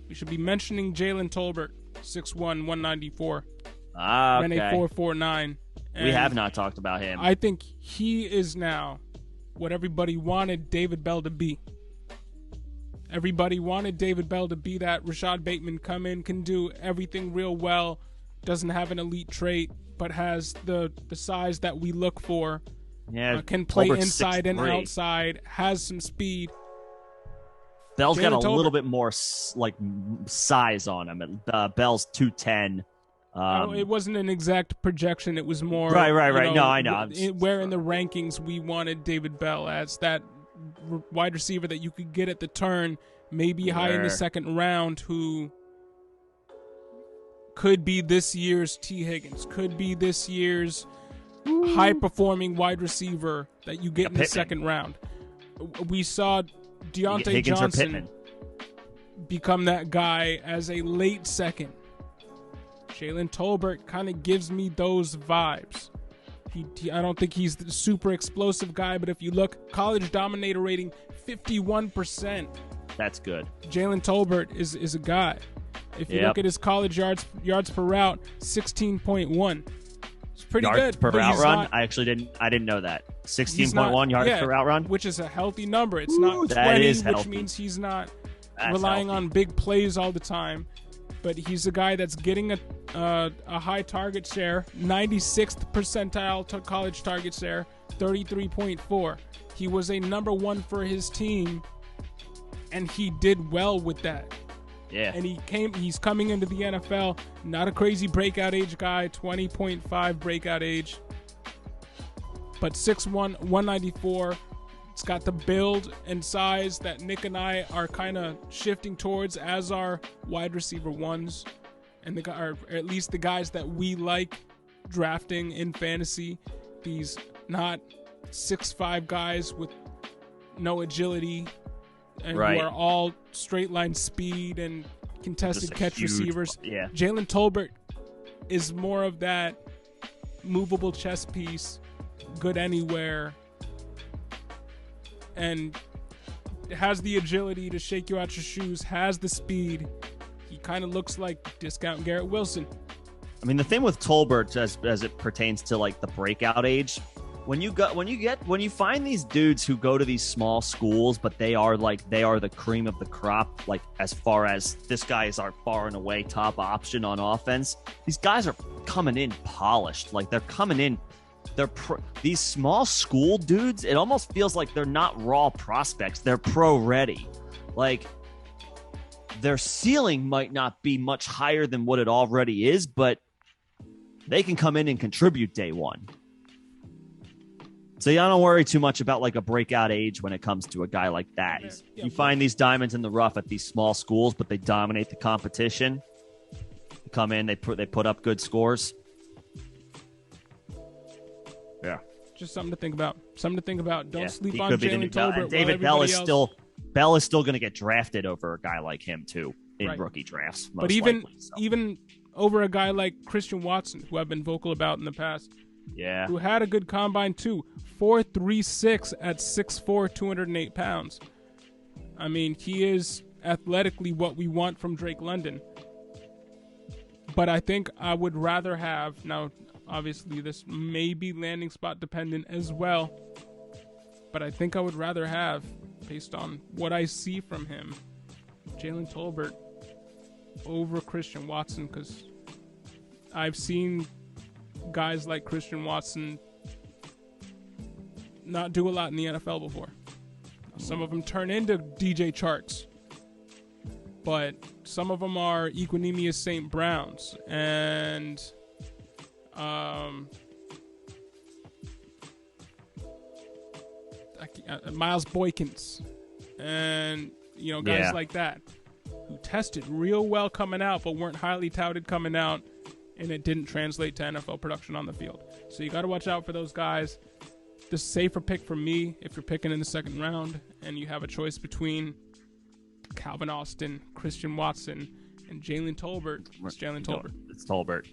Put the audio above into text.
We should be mentioning Jalen Tolbert, 6'1", 194. Okay. Ran a 4.49. We have not talked about him. I think he is now what everybody wanted David Bell to be. Everybody wanted David Bell to be that. Rashad Bateman come in, can do everything real well, doesn't have an elite trait, but has the size that we look for. Yeah, can play Tolbert's inside 6'3". and outside, has some speed. Bell's got a Tolbert, little bit more size on him. Bell's 210. It wasn't an exact projection. It was more right. No, I know. Where in the rankings we wanted David Bell as that wide receiver that you could get at the turn, maybe high in the second round, who could be this year's T. Higgins, could be this year's high-performing wide receiver that you get in the second round. We saw Deontay Higgins Johnson become that guy as a late second. Jalen Tolbert kind of gives me those vibes. I don't think he's the super explosive guy, but if you look, college dominator rating, 51%. That's good. Jalen Tolbert is a guy. If you look at his college yards per route, 16.1. It's pretty yards good. Per route run? I didn't know that. 16.1 yards per route run? Which is a healthy number. It's not 20, which means he's not relying on big plays all the time. But he's a guy that's getting a high target share, 96th percentile to college target share, 33.4. He was a number one for his team, and he did well with that. Yeah. And he's coming into the NFL, not a crazy breakout age guy, 20.5 breakout age, but 6'1", 194. It's got the build and size that Nick and I are kind of shifting towards as our wide receiver ones, and or at least the guys that we like drafting in fantasy. These not 6'5" guys with no agility and who are all straight line speed and contested catch receivers. Yeah. Jalen Tolbert is more of that movable chess piece, good anywhere, and has the agility to shake you out your shoes, has the speed. He kind of looks like discount Garrett Wilson. I mean, the thing with Tolbert as it pertains to like the breakout age, when you find these dudes who go to these small schools, but they are the cream of the crop, like as far as this guy is our far and away top option on offense, these guys are coming in polished. Like they're coming in. These small school dudes, it almost feels like they're not raw prospects. They're pro ready. Like their ceiling might not be much higher than what it already is, but they can come in and contribute day one. So y'all don't worry too much about like a breakout age when it comes to a guy like that. You find these diamonds in the rough at these small schools, but they dominate the competition. They come in, they put up good scores. Yeah. Just something to think about. Don't sleep on Jalen Tolbert. David Bell is still going to get drafted over a guy like him too in rookie drafts. But even over a guy like Christian Watson, who I've been vocal about in the past. Yeah. Who had a good combine too. 4.36 at 6'4", 208 pounds. I mean, he is athletically what we want from Drake London. But I think I would rather have, now obviously this may be landing spot dependent as well, but I think I would rather have, based on what I see from him, Jalen Tolbert over Christian Watson, because I've seen guys like Christian Watson not do a lot in the NFL before. Some of them turn into DJ Charks, but some of them are Equinemius St. Browns and Miles Boykins and guys like that who tested real well coming out but weren't highly touted coming out, and it didn't translate to NFL production on the field. So you got to watch out for those guys. The safer pick for me, if you're picking in the second round and you have a choice between Calvin Austin, Christian Watson, and Jalen Tolbert, it's Jalen Tolbert. It's Tolbert.